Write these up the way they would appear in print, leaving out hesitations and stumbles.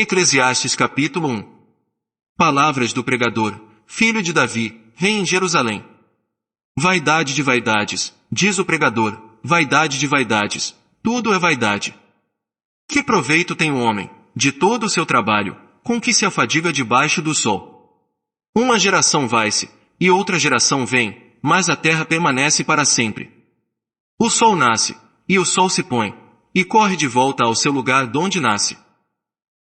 Eclesiastes capítulo 1. Palavras do pregador, filho de Davi, rei em Jerusalém. Vaidade de vaidades, diz o pregador, vaidade de vaidades, tudo é vaidade. Que proveito tem o homem, de todo o seu trabalho, com que se afadiga debaixo do sol? Uma geração vai-se, e outra geração vem, mas a terra permanece para sempre. O sol nasce, e o sol se põe, e corre de volta ao seu lugar donde nasce.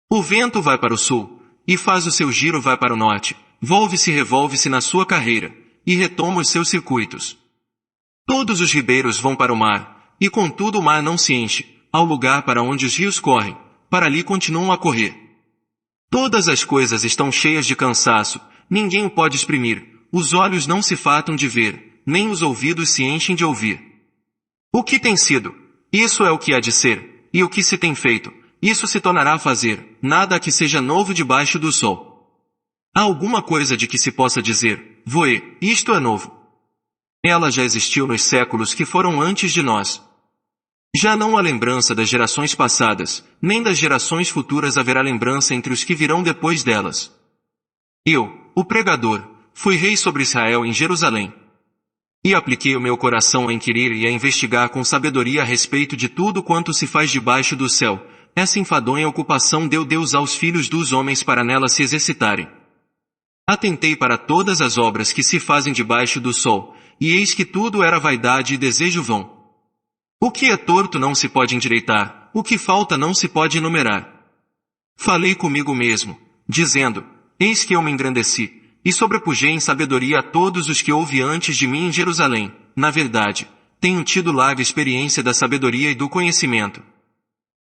O vento vai para o sul, e faz o seu giro vai para o norte, volve-se e revolve-se na sua carreira, e retoma os seus circuitos. Todos os ribeiros vão para o mar, e contudo o mar não se enche, ao lugar para onde os rios correm, para ali continuam a correr. Todas as coisas estão cheias de cansaço, ninguém o pode exprimir, os olhos não se fartam de ver, nem os ouvidos se enchem de ouvir. O que tem sido, isso é o que há de ser, e o que se tem feito, isso se tornará a fazer, nada que seja novo debaixo do sol. Há alguma coisa de que se possa dizer, voe, isto é novo. Ela já existiu nos séculos que foram antes de nós. Já não há lembrança das gerações passadas, nem das gerações futuras haverá lembrança entre os que virão depois delas. Eu, o pregador, fui rei sobre Israel em Jerusalém. E apliquei o meu coração a inquirir e a investigar com sabedoria a respeito de tudo quanto se faz debaixo do céu. Essa enfadonha ocupação deu Deus aos filhos dos homens para nela se exercitarem. Atentei para todas as obras que se fazem debaixo do sol, e eis que tudo era vaidade e desejo vão. O que é torto não se pode endireitar, o que falta não se pode enumerar. Falei comigo mesmo, dizendo, eis que eu me engrandeci, e sobrepujei em sabedoria a todos os que houve antes de mim em Jerusalém. Na verdade, tenho tido larga experiência da sabedoria e do conhecimento.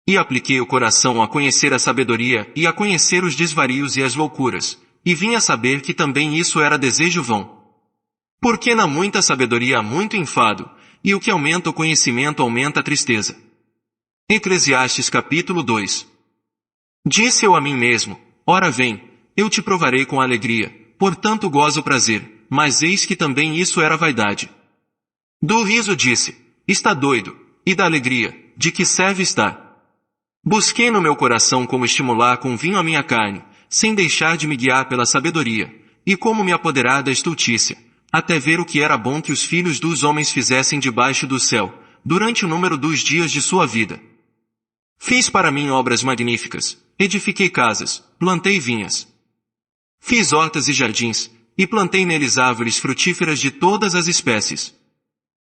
E apliquei o coração a conhecer a sabedoria e a conhecer os desvarios e as loucuras, e vim a saber que também isso era desejo vão. Porque na muita sabedoria há muito enfado, e o que aumenta o conhecimento aumenta a tristeza. Eclesiastes capítulo 2. Disse eu a mim mesmo, ora vem, eu te provarei com alegria, portanto gozo o prazer, mas eis que também isso era vaidade. Do riso disse, está doido, e da alegria, de que serve está. Busquei no meu coração como estimular com vinho a minha carne, sem deixar de me guiar pela sabedoria, e como me apoderar da estultícia, até ver o que era bom que os filhos dos homens fizessem debaixo do céu, durante o número dos dias de sua vida. Fiz para mim obras magníficas, edifiquei casas, plantei vinhas. Fiz hortas e jardins, e plantei neles árvores frutíferas de todas as espécies.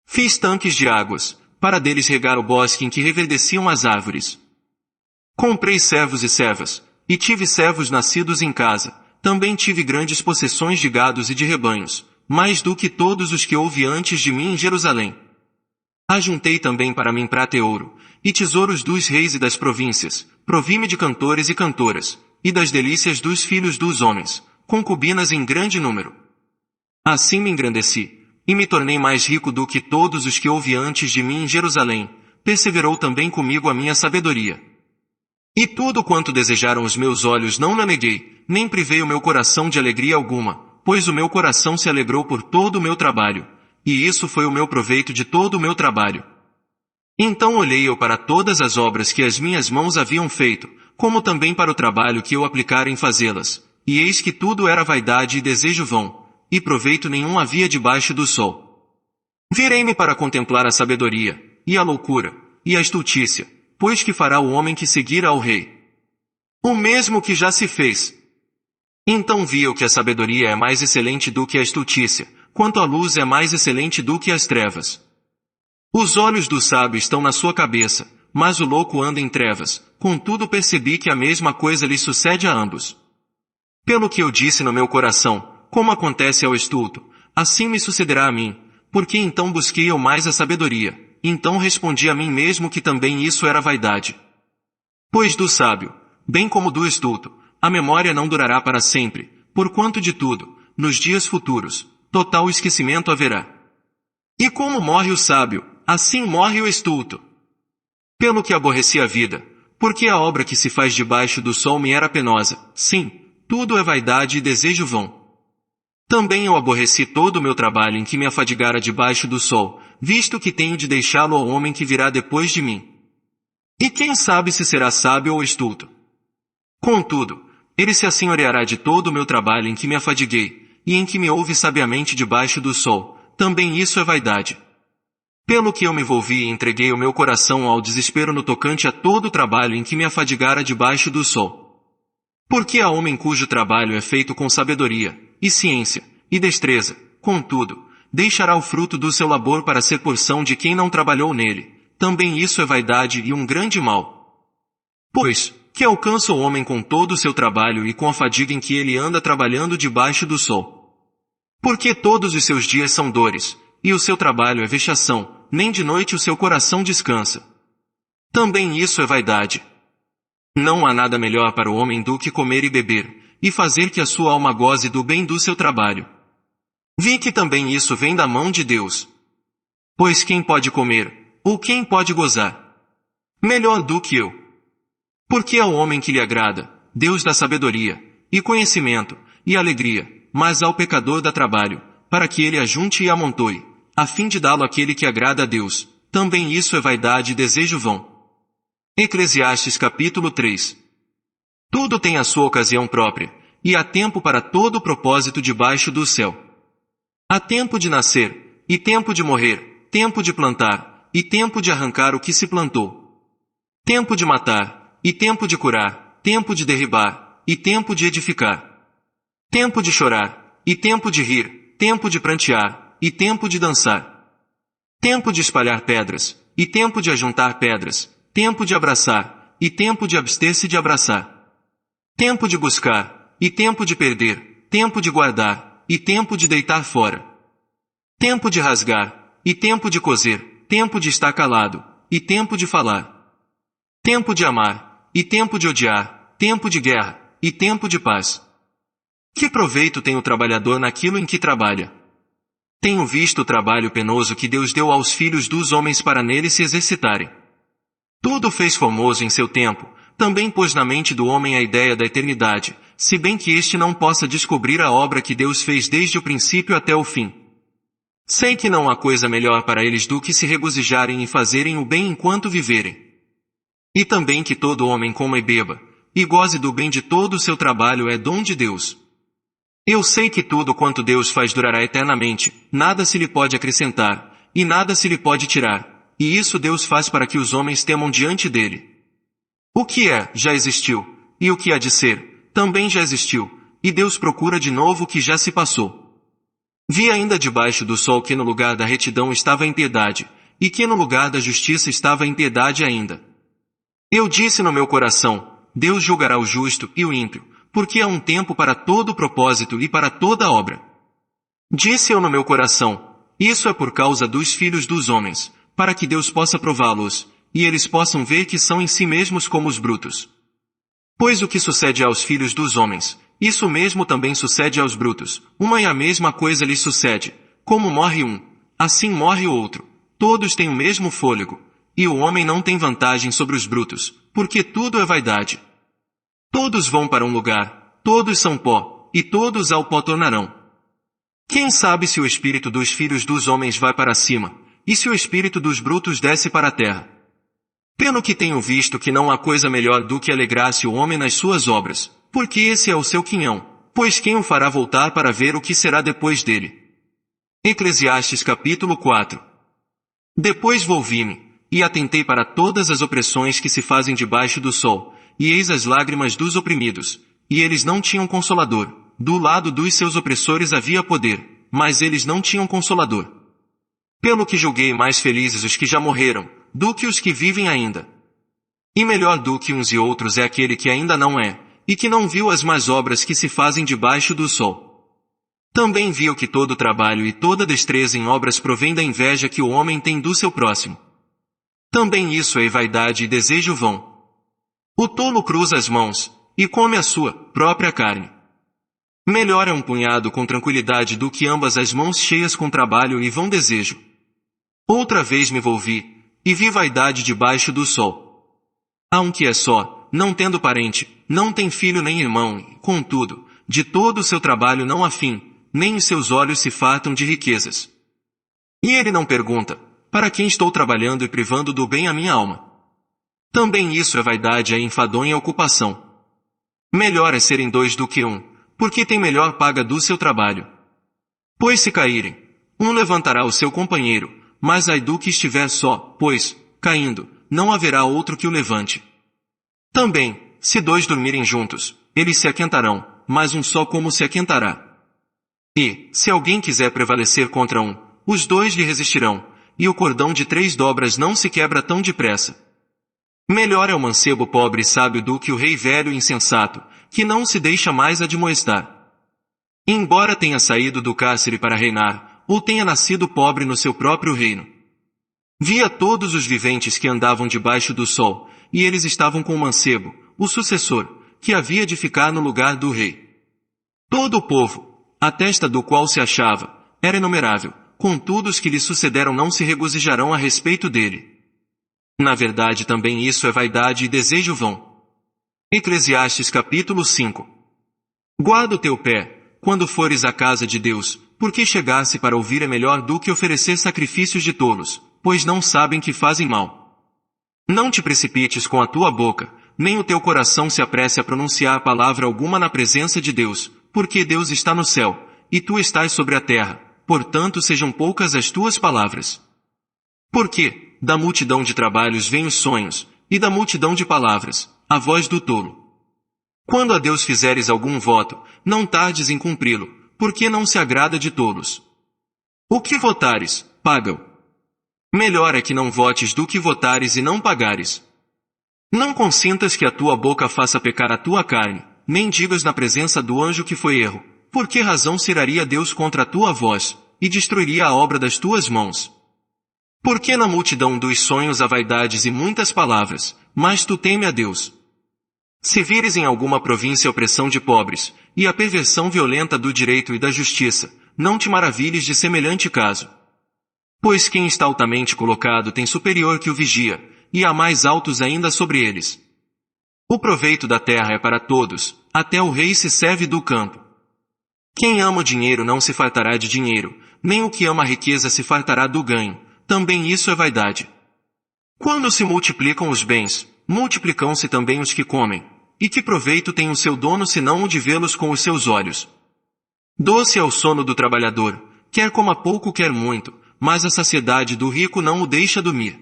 Fiz tanques de águas, para deles regar o bosque em que reverdeciam as árvores. Comprei servos e servas, e tive servos nascidos em casa, também tive grandes possessões de gados e de rebanhos, mais do que todos os que houve antes de mim em Jerusalém. Ajuntei também para mim prata e ouro, e tesouros dos reis e das províncias, provi-me de cantores e cantoras, e das delícias dos filhos dos homens, concubinas em grande número. Assim me engrandeci, e me tornei mais rico do que todos os que houve antes de mim em Jerusalém, perseverou também comigo a minha sabedoria. E tudo quanto desejaram os meus olhos não me neguei, nem privei o meu coração de alegria alguma, pois o meu coração se alegrou por todo o meu trabalho, e isso foi o meu proveito de todo o meu trabalho. Então olhei eu para todas as obras que as minhas mãos haviam feito, como também para o trabalho que eu aplicara em fazê-las, e eis que tudo era vaidade e desejo vão, e proveito nenhum havia debaixo do sol. Virei-me para contemplar a sabedoria, e a loucura, e a estultícia, pois que fará o homem que seguir ao rei? O mesmo que já se fez. Então vi eu que a sabedoria é mais excelente do que a estultícia, quanto a luz é mais excelente do que as trevas. Os olhos do sábio estão na sua cabeça, mas o louco anda em trevas, contudo percebi que a mesma coisa lhe sucede a ambos. Pelo que eu disse no meu coração, como acontece ao estulto, assim me sucederá a mim, porque então busquei eu mais a sabedoria, então respondi a mim mesmo que também isso era vaidade. Pois do sábio, bem como do estulto, a memória não durará para sempre, porquanto de tudo, nos dias futuros, total esquecimento haverá. E como morre o sábio, assim morre o estulto. Pelo que aborreci a vida, porque a obra que se faz debaixo do sol me era penosa, sim, tudo é vaidade e desejo vão. Também eu aborreci todo o meu trabalho em que me afadigara debaixo do sol, visto que tenho de deixá-lo ao homem que virá depois de mim. E quem sabe se será sábio ou estulto? Contudo, ele se assenhoreará de todo o meu trabalho em que me afadiguei, e em que me houve sabiamente debaixo do sol. Também isso é vaidade. Pelo que eu me envolvi e entreguei o meu coração ao desespero no tocante a todo o trabalho em que me afadigara debaixo do sol. Porque há homem cujo trabalho é feito com sabedoria, e ciência, e destreza, contudo, deixará o fruto do seu labor para ser porção de quem não trabalhou nele. Também isso é vaidade e um grande mal. Pois, que alcança o homem com todo o seu trabalho e com a fadiga em que ele anda trabalhando debaixo do sol? Porque todos os seus dias são dores, e o seu trabalho é vexação, nem de noite o seu coração descansa. Também isso é vaidade. Não há nada melhor para o homem do que comer e beber, e fazer que a sua alma goze do bem do seu trabalho. Vi que também isso vem da mão de Deus. Pois quem pode comer, ou quem pode gozar? Melhor do que eu. Porque ao homem que lhe agrada, Deus dá sabedoria, e conhecimento, e alegria, mas ao pecador dá trabalho, para que ele ajunte e amontoe, a fim de dá-lo àquele que agrada a Deus. Também isso é vaidade e desejo vão. Eclesiastes capítulo 3. Tudo tem a sua ocasião própria, e há tempo para todo o propósito debaixo do céu. Há tempo de nascer, e tempo de morrer, tempo de plantar, e tempo de arrancar o que se plantou. Tempo de matar, e tempo de curar, tempo de derribar, e tempo de edificar. Tempo de chorar, e tempo de rir, tempo de prantear, e tempo de dançar. Tempo de espalhar pedras, e tempo de ajuntar pedras, tempo de abraçar, e tempo de abster-se de abraçar. Tempo de buscar, e tempo de perder, tempo de guardar, e tempo de deitar fora. Tempo de rasgar, e tempo de coser, tempo de estar calado, e tempo de falar. Tempo de amar, e tempo de odiar, tempo de guerra, e tempo de paz. Que proveito tem o trabalhador naquilo em que trabalha? Tenho visto o trabalho penoso que Deus deu aos filhos dos homens para nele se exercitarem. Tudo fez formoso em seu tempo, também pôs na mente do homem a ideia da eternidade, se bem que este não possa descobrir a obra que Deus fez desde o princípio até o fim. Sei que não há coisa melhor para eles do que se regozijarem e fazerem o bem enquanto viverem. E também que todo homem coma e beba, e goze do bem de todo o seu trabalho é dom de Deus. Eu sei que tudo quanto Deus faz durará eternamente, nada se lhe pode acrescentar, e nada se lhe pode tirar, e isso Deus faz para que os homens temam diante dele. O que é, já existiu, e o que há de ser, também já existiu, e Deus procura de novo o que já se passou. Vi ainda debaixo do sol que no lugar da retidão estava a impiedade, e que no lugar da justiça estava a impiedade ainda. Eu disse no meu coração, Deus julgará o justo e o ímpio, porque há um tempo para todo o propósito e para toda obra. Disse eu no meu coração, isso é por causa dos filhos dos homens, para que Deus possa prová-los, e eles possam ver que são em si mesmos como os brutos. Pois o que sucede aos filhos dos homens, isso mesmo também sucede aos brutos, uma e a mesma coisa lhes sucede, como morre um, assim morre o outro, todos têm o mesmo fôlego, e o homem não tem vantagem sobre os brutos, porque tudo é vaidade. Todos vão para um lugar, todos são pó, e todos ao pó tornarão. Quem sabe se o espírito dos filhos dos homens vai para cima, e se o espírito dos brutos desce para a terra? Pelo que tenho visto que não há coisa melhor do que alegrar-se o homem nas suas obras, porque esse é o seu quinhão, pois quem o fará voltar para ver o que será depois dele? Eclesiastes capítulo 4. Depois volvi-me, e atentei para todas as opressões que se fazem debaixo do sol, e eis as lágrimas dos oprimidos, e eles não tinham consolador. Do lado dos seus opressores havia poder, mas eles não tinham consolador. Pelo que julguei mais felizes os que já morreram, do que os que vivem ainda. E melhor do que uns e outros é aquele que ainda não é, e que não viu as más obras que se fazem debaixo do sol. Também viu que todo trabalho e toda destreza em obras provém da inveja que o homem tem do seu próximo. Também isso é vaidade e desejo vão. O tolo cruza as mãos, e come a sua própria carne. Melhor é um punhado com tranquilidade do que ambas as mãos cheias com trabalho e vão desejo. Outra vez me volvi, e vi vaidade debaixo do sol. Há um que é só, não tendo parente, não tem filho nem irmão, e, contudo, de todo o seu trabalho não há fim, nem os seus olhos se fartam de riquezas. E ele não pergunta, para quem estou trabalhando e privando do bem a minha alma? Também isso é vaidade e enfadonha ocupação. Melhor é serem dois do que um, porque tem melhor paga do seu trabalho. Pois se caírem, um levantará o seu companheiro, mas ai do que estiver só, pois, caindo, não haverá outro que o levante. Também, se dois dormirem juntos, eles se aquentarão, mas um só como se aquentará. E, se alguém quiser prevalecer contra um, os dois lhe resistirão, e o cordão de 3 dobras não se quebra tão depressa. Melhor é o mancebo pobre e sábio do que o rei velho e insensato, que não se deixa mais admoestar. Embora tenha saído do cárcere para reinar, ou tenha nascido pobre no seu próprio reino. Via todos os viventes que andavam debaixo do sol, e eles estavam com o mancebo, o sucessor, que havia de ficar no lugar do rei. Todo o povo, a testa do qual se achava, era inumerável, contudo os que lhe sucederam não se regozijarão a respeito dele. Na verdade também isso é vaidade e desejo vão. Eclesiastes capítulo 5. Guarda o teu pé, quando fores à casa de Deus, porque chegar-se para ouvir é melhor do que oferecer sacrifícios de tolos, pois não sabem que fazem mal. Não te precipites com a tua boca, nem o teu coração se apresse a pronunciar palavra alguma na presença de Deus, porque Deus está no céu, e tu estás sobre a terra, portanto sejam poucas as tuas palavras. Porque, da multidão de trabalhos vêm os sonhos, e da multidão de palavras, a voz do tolo. Quando a Deus fizeres algum voto, não tardes em cumpri-lo, porque não se agrada de tolos. O que votares, paga-o. Melhor é que não votes do que votares e não pagares. Não consintas que a tua boca faça pecar a tua carne, nem digas na presença do anjo que foi erro, por que razão se iraria Deus contra a tua voz, e destruiria a obra das tuas mãos? Porque na multidão dos sonhos há vaidades e muitas palavras, mas tu teme a Deus. Se vires em alguma província a opressão de pobres, e a perversão violenta do direito e da justiça, não te maravilhes de semelhante caso. Pois quem está altamente colocado tem superior que o vigia, e há mais altos ainda sobre eles. O proveito da terra é para todos, até o rei se serve do campo. Quem ama o dinheiro não se fartará de dinheiro, nem o que ama a riqueza se fartará do ganho, também isso é vaidade. Quando se multiplicam os bens, multiplicam-se também os que comem, e que proveito tem o seu dono senão o de vê-los com os seus olhos? Doce é o sono do trabalhador, quer coma pouco quer muito, mas a saciedade do rico não o deixa dormir.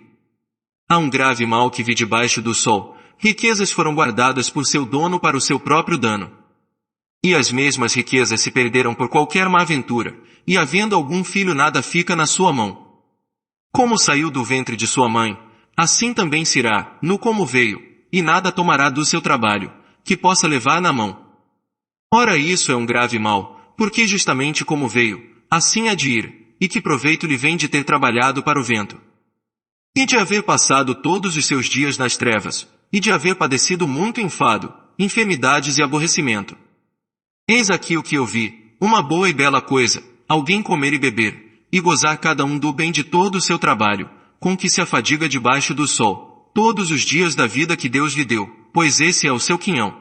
Há um grave mal que vi debaixo do sol, riquezas foram guardadas por seu dono para o seu próprio dano. E as mesmas riquezas se perderam por qualquer má aventura, e havendo algum filho nada fica na sua mão. Como saiu do ventre de sua mãe, assim também se irá, no como veio, e nada tomará do seu trabalho, que possa levar na mão. Ora isso é um grave mal, porque justamente como veio, assim há de ir, e que proveito lhe vem de ter trabalhado para o vento. E de haver passado todos os seus dias nas trevas, e de haver padecido muito enfado, enfermidades e aborrecimento. Eis aqui o que eu vi, uma boa e bela coisa, alguém comer e beber, e gozar cada um do bem de todo o seu trabalho, com que se afadiga debaixo do sol, todos os dias da vida que Deus lhe deu, pois esse é o seu quinhão.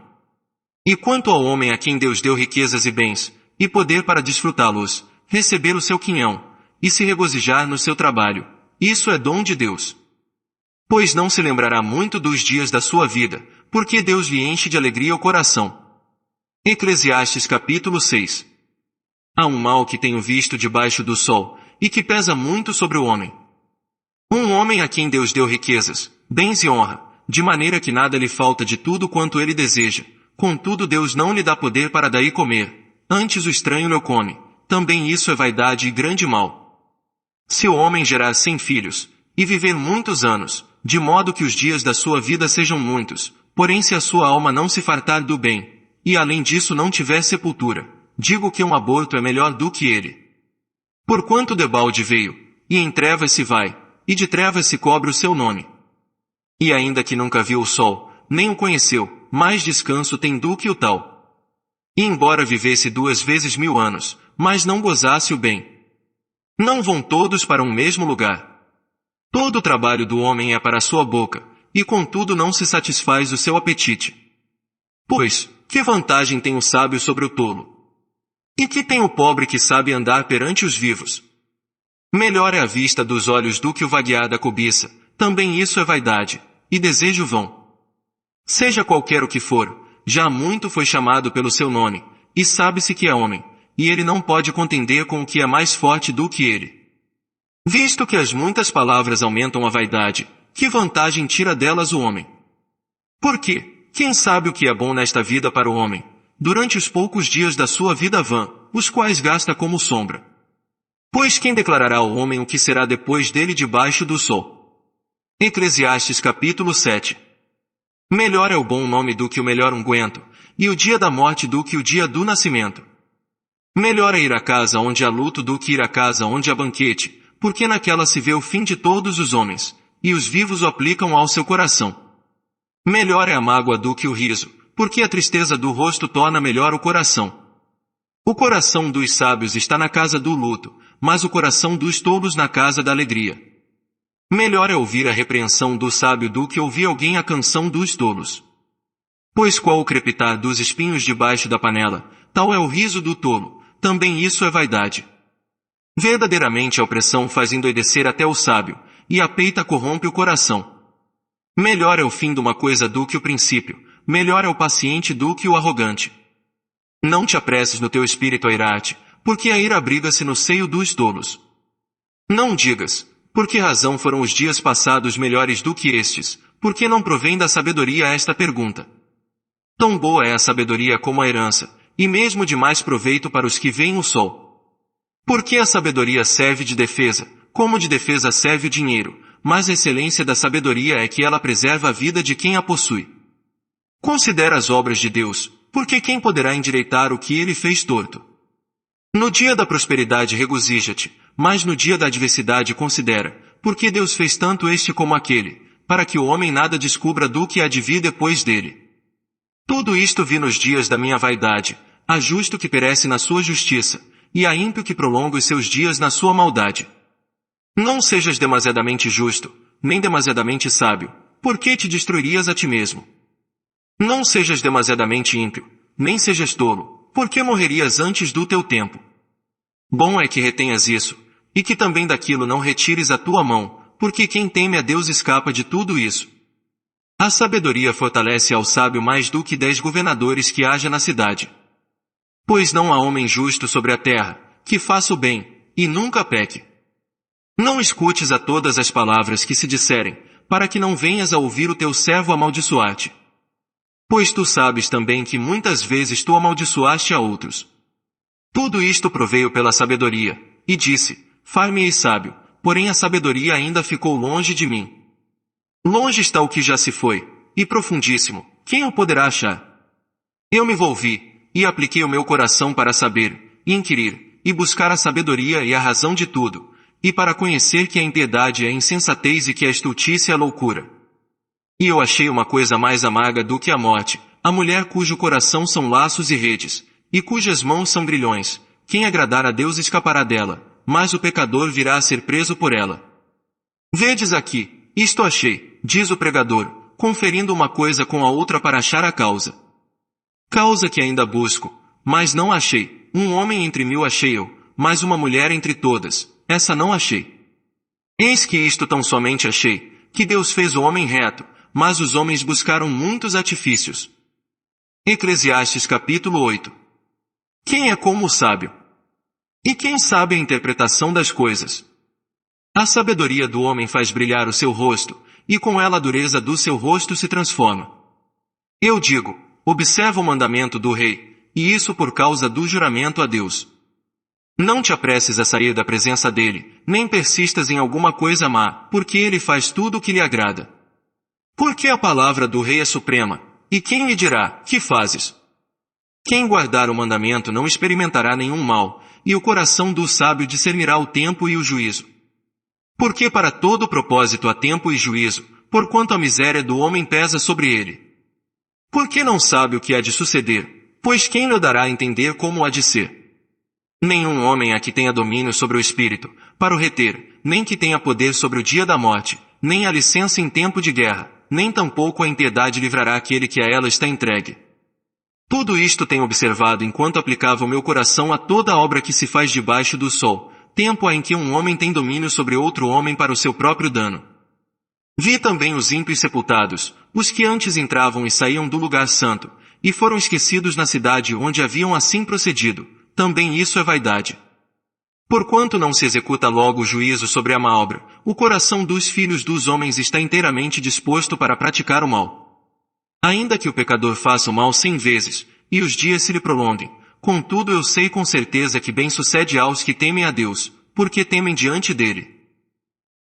E quanto ao homem a quem Deus deu riquezas e bens, e poder para desfrutá-los, receber o seu quinhão, e se regozijar no seu trabalho, isso é dom de Deus. Pois não se lembrará muito dos dias da sua vida, porque Deus lhe enche de alegria o coração. Eclesiastes capítulo 6. Há um mal que tenho visto debaixo do sol, e que pesa muito sobre o homem. Um homem a quem Deus deu riquezas, bens e honra, de maneira que nada lhe falta de tudo quanto ele deseja, contudo Deus não lhe dá poder para daí comer, antes o estranho lhe come, também isso é vaidade e grande mal. Se o homem gerar 100 filhos, e viver muitos anos, de modo que os dias da sua vida sejam muitos, porém se a sua alma não se fartar do bem, e além disso não tiver sepultura, digo que um aborto é melhor do que ele. Porquanto debalde veio, e em trevas se vai, e de trevas se cobre o seu nome. E ainda que nunca viu o sol, nem o conheceu, mais descanso tem do que o tal. E embora vivesse 2 vezes 1000 anos, mas não gozasse o bem. Não vão todos para um mesmo lugar. Todo o trabalho do homem é para a sua boca, e contudo não se satisfaz o seu apetite. Pois, que vantagem tem o sábio sobre o tolo? E que tem o pobre que sabe andar perante os vivos? Melhor é a vista dos olhos do que o vaguear da cobiça, também isso é vaidade, e desejo vão. Seja qualquer o que for, já há muito foi chamado pelo seu nome, e sabe-se que é homem, e ele não pode contender com o que é mais forte do que ele. Visto que as muitas palavras aumentam a vaidade, que vantagem tira delas o homem? Porque, quem sabe o que é bom nesta vida para o homem, durante os poucos dias da sua vida vã, os quais gasta como sombra? Pois quem declarará ao homem o que será depois dele debaixo do sol? Eclesiastes capítulo 7. Melhor é o bom nome do que o melhor unguento, e o dia da morte do que o dia do nascimento. Melhor é ir à casa onde há luto do que ir à casa onde há banquete, porque naquela se vê o fim de todos os homens, e os vivos o aplicam ao seu coração. Melhor é a mágoa do que o riso, porque a tristeza do rosto torna melhor o coração. O coração dos sábios está na casa do luto, mas o coração dos tolos na casa da alegria. Melhor é ouvir a repreensão do sábio do que ouvir alguém a canção dos tolos. Pois qual o crepitar dos espinhos debaixo da panela, tal é o riso do tolo, também isso é vaidade. Verdadeiramente a opressão faz endoidecer até o sábio, e a peita corrompe o coração. Melhor é o fim de uma coisa do que o princípio, melhor é o paciente do que o arrogante. Não te apresses no teu espírito a irar-te, porque a ira abriga-se no seio dos tolos. Não digas, por que razão foram os dias passados melhores do que estes, porque não provém da sabedoria esta pergunta. Tão boa é a sabedoria como a herança, e mesmo de mais proveito para os que veem o sol. Porque a sabedoria serve de defesa, como de defesa serve o dinheiro, mas a excelência da sabedoria é que ela preserva a vida de quem a possui. Considera as obras de Deus, porque quem poderá endireitar o que ele fez torto? No dia da prosperidade regozija-te, mas no dia da adversidade considera, porque Deus fez tanto este como aquele, para que o homem nada descubra do que há de vir depois dele. Tudo isto vi nos dias da minha vaidade, há justo que perece na sua justiça, e há ímpio que prolonga os seus dias na sua maldade. Não sejas demasiadamente justo, nem demasiadamente sábio, porque te destruirias a ti mesmo. Não sejas demasiadamente ímpio, nem sejas tolo, porque morrerias antes do teu tempo. Bom é que retenhas isso, e que também daquilo não retires a tua mão, porque quem teme a Deus escapa de tudo isso. A sabedoria fortalece ao sábio mais do que 10 governadores que haja na cidade. Pois não há homem justo sobre a terra, que faça o bem, e nunca peque. Não escutes a todas as palavras que se disserem, para que não venhas a ouvir o teu servo amaldiçoar-te. Pois tu sabes também que muitas vezes tu amaldiçoaste a outros. Tudo isto proveio pela sabedoria, e disse, far-me-ei sábio, porém a sabedoria ainda ficou longe de mim. Longe está o que já se foi, e profundíssimo, quem o poderá achar? Eu me volvi, e apliquei o meu coração para saber, e inquirir, e buscar a sabedoria e a razão de tudo, e para conhecer que a impiedade é a insensatez e que a estultícia é a loucura. E eu achei uma coisa mais amarga do que a morte, a mulher cujo coração são laços e redes, e cujas mãos são grilhões. Quem agradar a Deus escapará dela, mas o pecador virá a ser preso por ela. Vedes aqui, isto achei, diz o pregador, conferindo uma coisa com a outra para achar a causa. Causa que ainda busco, mas não achei, um homem entre 1000 achei eu, mas uma mulher entre todas, essa não achei. Eis que isto tão somente achei, que Deus fez o homem reto, mas os homens buscaram muitos artifícios. Eclesiastes capítulo 8. Quem é como o sábio? E quem sabe a interpretação das coisas? A sabedoria do homem faz brilhar o seu rosto, e com ela a dureza do seu rosto se transforma. Eu digo, observa o mandamento do rei, e isso por causa do juramento a Deus. Não te apresses a sair da presença dele, nem persistas em alguma coisa má, porque ele faz tudo o que lhe agrada. Porque a palavra do rei é suprema, e quem lhe dirá, que fazes? Quem guardar o mandamento não experimentará nenhum mal, e o coração do sábio discernirá o tempo e o juízo. Porque para todo propósito há tempo e juízo, porquanto a miséria do homem pesa sobre ele. Porque não sabe o que há de suceder, pois quem lhe dará a entender como há de ser? Nenhum homem há que tenha domínio sobre o espírito, para o reter, nem que tenha poder sobre o dia da morte, nem a licença em tempo de guerra, nem tampouco a impiedade livrará aquele que a ela está entregue. Tudo isto tenho observado enquanto aplicava o meu coração a toda a obra que se faz debaixo do sol, tempo há em que um homem tem domínio sobre outro homem para o seu próprio dano. Vi também os ímpios sepultados, os que antes entravam e saíam do lugar santo, e foram esquecidos na cidade onde haviam assim procedido. Também isso é vaidade. Porquanto não se executa logo o juízo sobre a má obra, o coração dos filhos dos homens está inteiramente disposto para praticar o mal. Ainda que o pecador faça o mal 100 vezes, e os dias se lhe prolonguem, contudo eu sei com certeza que bem sucede aos que temem a Deus, porque temem diante dele.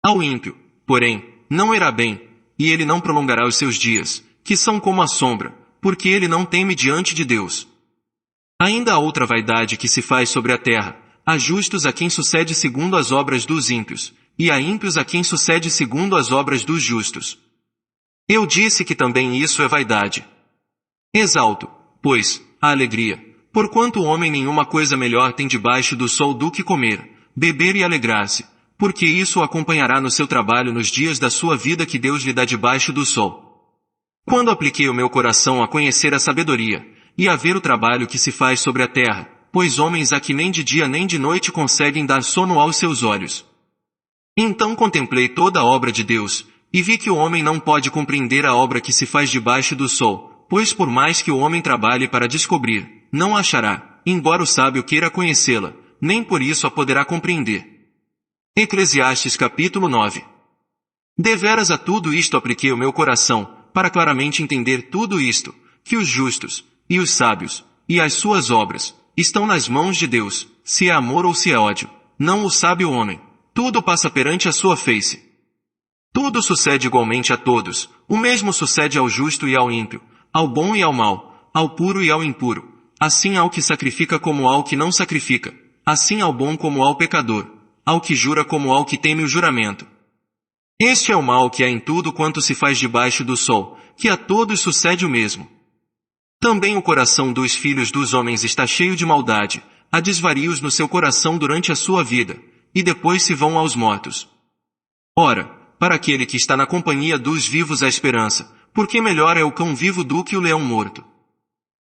Ao ímpio, porém, não irá bem, e ele não prolongará os seus dias, que são como a sombra, porque ele não teme diante de Deus. Ainda há outra vaidade que se faz sobre a terra, há justos a quem sucede segundo as obras dos ímpios, e há ímpios a quem sucede segundo as obras dos justos. Eu disse que também isso é vaidade. Exalto, pois, a alegria, porquanto o homem nenhuma coisa melhor tem debaixo do sol do que comer, beber e alegrar-se, porque isso o acompanhará no seu trabalho nos dias da sua vida que Deus lhe dá debaixo do sol. Quando apliquei o meu coração a conhecer a sabedoria, e a ver o trabalho que se faz sobre a terra, pois homens há que nem de dia nem de noite conseguem dar sono aos seus olhos. Então contemplei toda a obra de Deus, e vi que o homem não pode compreender a obra que se faz debaixo do sol, pois por mais que o homem trabalhe para descobrir, não a achará, embora o sábio queira conhecê-la, nem por isso a poderá compreender. Eclesiastes capítulo 9. Deveras a tudo isto apliquei o meu coração, para claramente entender tudo isto, que os justos, e os sábios, e as suas obras, estão nas mãos de Deus, se é amor ou se é ódio, não o sabe o homem, tudo passa perante a sua face. Tudo sucede igualmente a todos, o mesmo sucede ao justo e ao ímpio, ao bom e ao mau, ao puro e ao impuro, assim ao que sacrifica como ao que não sacrifica, assim ao bom como ao pecador, ao que jura como ao que teme o juramento. Este é o mal que há em tudo quanto se faz debaixo do sol, que a todos sucede o mesmo. Também o coração dos filhos dos homens está cheio de maldade, há desvarios no seu coração durante a sua vida, e depois se vão aos mortos. Ora, para aquele que está na companhia dos vivos há esperança, porque melhor é o cão vivo do que o leão morto.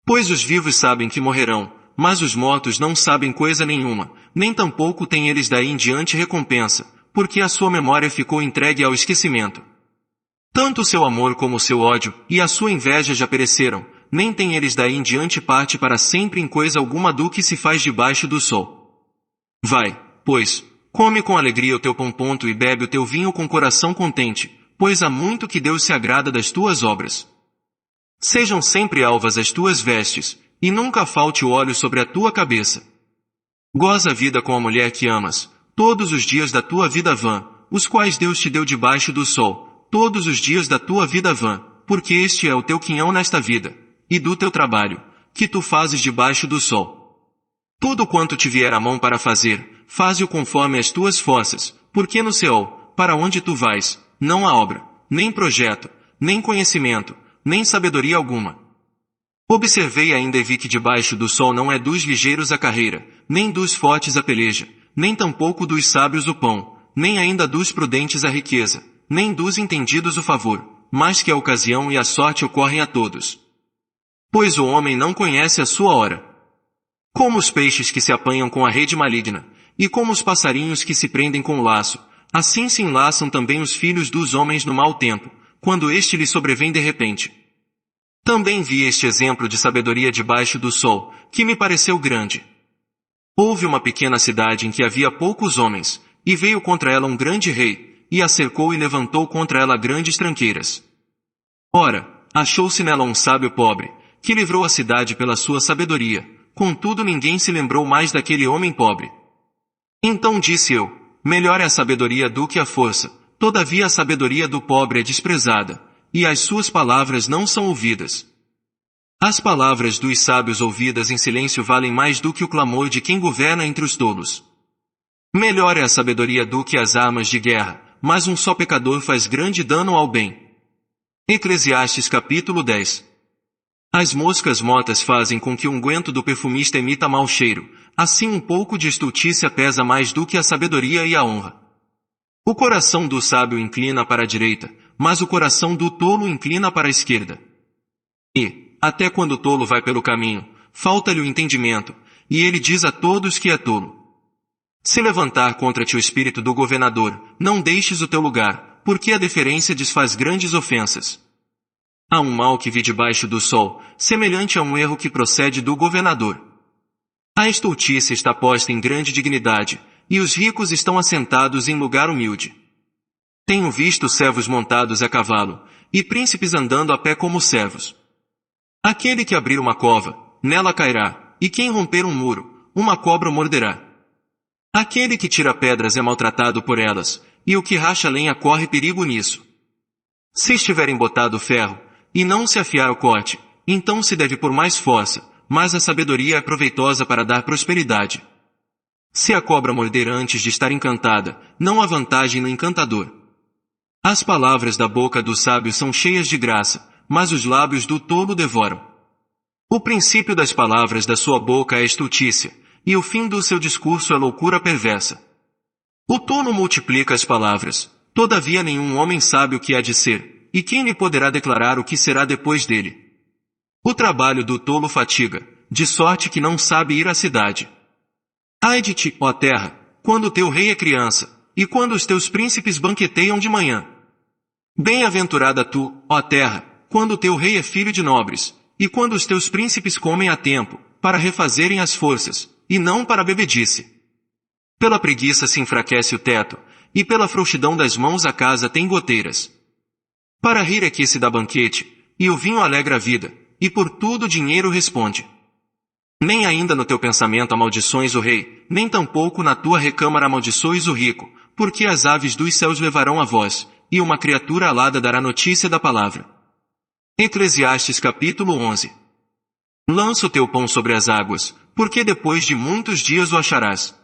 Pois os vivos sabem que morrerão, mas os mortos não sabem coisa nenhuma, nem tampouco têm eles daí em diante recompensa, porque a sua memória ficou entregue ao esquecimento. Tanto o seu amor como o seu ódio, e a sua inveja já pereceram, nem têm eles daí em diante parte para sempre em coisa alguma do que se faz debaixo do sol. Vai, pois, come com alegria o teu pão e bebe o teu vinho com coração contente, pois há muito que Deus se agrada das tuas obras. Sejam sempre alvas as tuas vestes, e nunca falte o óleo sobre a tua cabeça. Goza a vida com a mulher que amas, todos os dias da tua vida vã, os quais Deus te deu debaixo do sol, todos os dias da tua vida vã, porque este é o teu quinhão nesta vida, e do teu trabalho, que tu fazes debaixo do sol. Tudo quanto te vier à mão para fazer, faze-o conforme as tuas forças, porque no Seol, para onde tu vais, não há obra, nem projeto, nem conhecimento, nem sabedoria alguma. Observei ainda e vi que debaixo do sol não é dos ligeiros a carreira, nem dos fortes a peleja, nem tampouco dos sábios o pão, nem ainda dos prudentes a riqueza, nem dos entendidos o favor, mas que a ocasião e a sorte ocorrem a todos. Pois o homem não conhece a sua hora. Como os peixes que se apanham com a rede maligna, e como os passarinhos que se prendem com o laço, assim se enlaçam também os filhos dos homens no mau tempo, quando este lhe sobrevém de repente. Também vi este exemplo de sabedoria debaixo do sol, que me pareceu grande. Houve uma pequena cidade em que havia poucos homens, e veio contra ela um grande rei, e a cercou e levantou contra ela grandes tranqueiras. Ora, achou-se nela um sábio pobre, que livrou a cidade pela sua sabedoria, contudo ninguém se lembrou mais daquele homem pobre. Então disse eu, melhor é a sabedoria do que a força, todavia a sabedoria do pobre é desprezada, e as suas palavras não são ouvidas. As palavras dos sábios ouvidas em silêncio valem mais do que o clamor de quem governa entre os tolos. Melhor é a sabedoria do que as armas de guerra, mas um só pecador faz grande dano ao bem. Eclesiastes capítulo 10. As moscas mortas fazem com que o unguento do perfumista emita mau cheiro, assim um pouco de estultícia pesa mais do que a sabedoria e a honra. O coração do sábio inclina para a direita, mas o coração do tolo inclina para a esquerda. E, até quando o tolo vai pelo caminho, falta-lhe o entendimento, e ele diz a todos que é tolo. Se levantar contra ti o espírito do governador, não deixes o teu lugar, porque a deferência desfaz grandes ofensas. Há um mal que vi debaixo do sol, semelhante a um erro que procede do governador. A estultícia está posta em grande dignidade, e os ricos estão assentados em lugar humilde. Tenho visto servos montados a cavalo, e príncipes andando a pé como servos. Aquele que abrir uma cova, nela cairá, e quem romper um muro, uma cobra o morderá. Aquele que tira pedras é maltratado por elas, e o que racha lenha corre perigo nisso. Se estiver embotado o ferro, e não se afiar o corte, então se deve por mais força, mas a sabedoria é proveitosa para dar prosperidade. Se a cobra morder antes de estar encantada, não há vantagem no encantador. As palavras da boca do sábio são cheias de graça, mas os lábios do tolo devoram. O princípio das palavras da sua boca é estultícia, e o fim do seu discurso é loucura perversa. O tolo multiplica as palavras, todavia nenhum homem sabe o que há de ser, e quem lhe poderá declarar o que será depois dele? O trabalho do tolo fatiga, de sorte que não sabe ir à cidade. Ai de ti, ó terra, quando teu rei é criança, e quando os teus príncipes banqueteiam de manhã. Bem-aventurada tu, ó terra, quando teu rei é filho de nobres, e quando os teus príncipes comem a tempo, para refazerem as forças, e não para a bebedice. Pela preguiça se enfraquece o teto, e pela frouxidão das mãos a casa tem goteiras. Para rir é que se dá banquete, e o vinho alegra a vida, e por tudo o dinheiro responde. Nem ainda no teu pensamento amaldições o rei, nem tampouco na tua recâmara amaldiçoes o rico, porque as aves dos céus levarão a voz, e uma criatura alada dará notícia da palavra. Eclesiastes capítulo 11. Lança o teu pão sobre as águas, porque depois de muitos dias o acharás.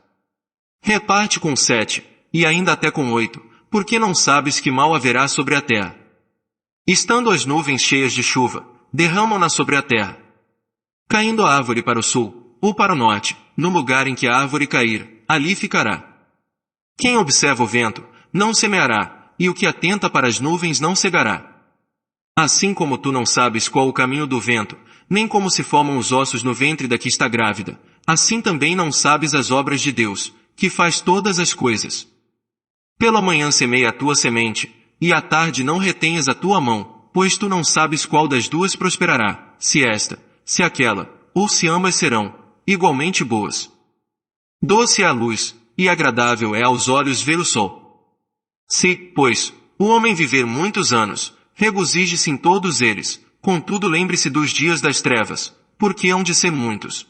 Reparte com 7, e ainda até com 8, porque não sabes que mal haverá sobre a terra. Estando as nuvens cheias de chuva, derramam-na sobre a terra. Caindo a árvore para o sul, ou para o norte, no lugar em que a árvore cair, ali ficará. Quem observa o vento, não semeará, e o que atenta para as nuvens não cegará. Assim como tu não sabes qual o caminho do vento, nem como se formam os ossos no ventre da que está grávida, assim também não sabes as obras de Deus, que faz todas as coisas. Pela manhã semeia a tua semente, e à tarde não retenhas a tua mão, pois tu não sabes qual das duas prosperará, se esta, se aquela, ou se ambas serão, igualmente boas. Doce é a luz, e agradável é aos olhos ver o sol. Se, pois, o homem viver muitos anos, regozije-se em todos eles, contudo lembre-se dos dias das trevas, porque hão de ser muitos.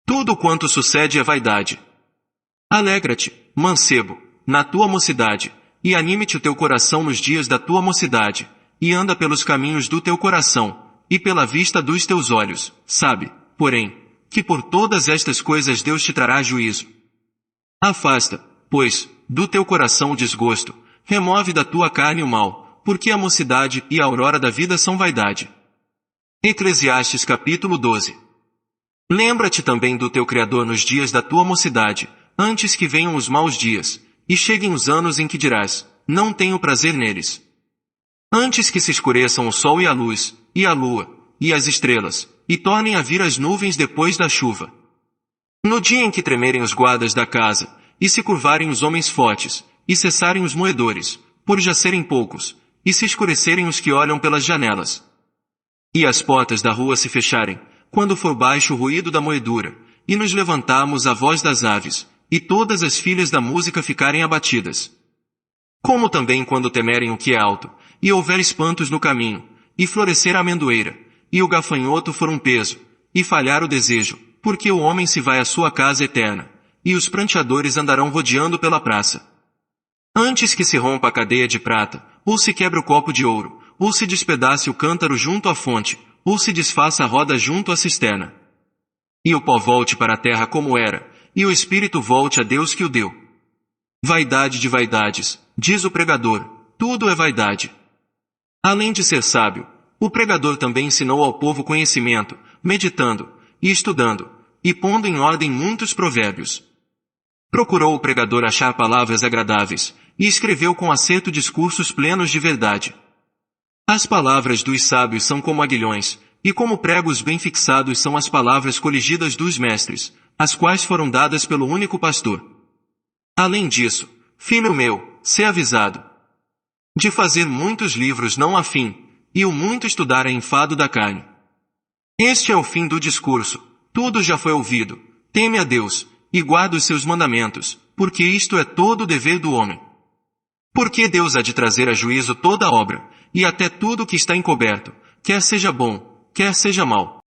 Tudo quanto sucede é vaidade. Alegra-te, mancebo, na tua mocidade, e anime-te o teu coração nos dias da tua mocidade, e anda pelos caminhos do teu coração, e pela vista dos teus olhos, sabe, porém, que por todas estas coisas Deus te trará juízo. Afasta, pois, do teu coração o desgosto, remove da tua carne o mal, porque a mocidade e a aurora da vida são vaidade. Eclesiastes capítulo 12. Lembra-te também do teu Criador nos dias da tua mocidade, antes que venham os maus dias, e cheguem os anos em que dirás, não tenho prazer neles. Antes que se escureçam o sol e a luz, e a lua, e as estrelas, e tornem a vir as nuvens depois da chuva. No dia em que tremerem os guardas da casa, e se curvarem os homens fortes, e cessarem os moedores, por já serem poucos, e se escurecerem os que olham pelas janelas. E as portas da rua se fecharem, quando for baixo o ruído da moedura, e nos levantarmos a voz das aves, e todas as filhas da música ficarem abatidas. Como também quando temerem o que é alto, e houver espantos no caminho, e florescer a amendoeira, e o gafanhoto for um peso, e falhar o desejo, porque o homem se vai à sua casa eterna, e os pranteadores andarão rodeando pela praça. Antes que se rompa a cadeia de prata, ou se quebre o copo de ouro, ou se despedace o cântaro junto à fonte, ou se desfaça a roda junto à cisterna. E o pó volte para a terra como era, e o espírito volte a Deus que o deu. Vaidade de vaidades, diz o pregador, tudo é vaidade. Além de ser sábio, o pregador também ensinou ao povo conhecimento, meditando, e estudando, e pondo em ordem muitos provérbios. Procurou o pregador achar palavras agradáveis, e escreveu com acerto discursos plenos de verdade. As palavras dos sábios são como aguilhões, e como pregos bem fixados são as palavras coligidas dos mestres, as quais foram dadas pelo único pastor. Além disso, filho meu, sê avisado. De fazer muitos livros não há fim, e o muito estudar é enfado da carne. Este é o fim do discurso. Tudo já foi ouvido. Teme a Deus, e guarda os seus mandamentos, porque isto é todo o dever do homem. Porque Deus há de trazer a juízo toda a obra, e até tudo que está encoberto, quer seja bom, quer seja mau.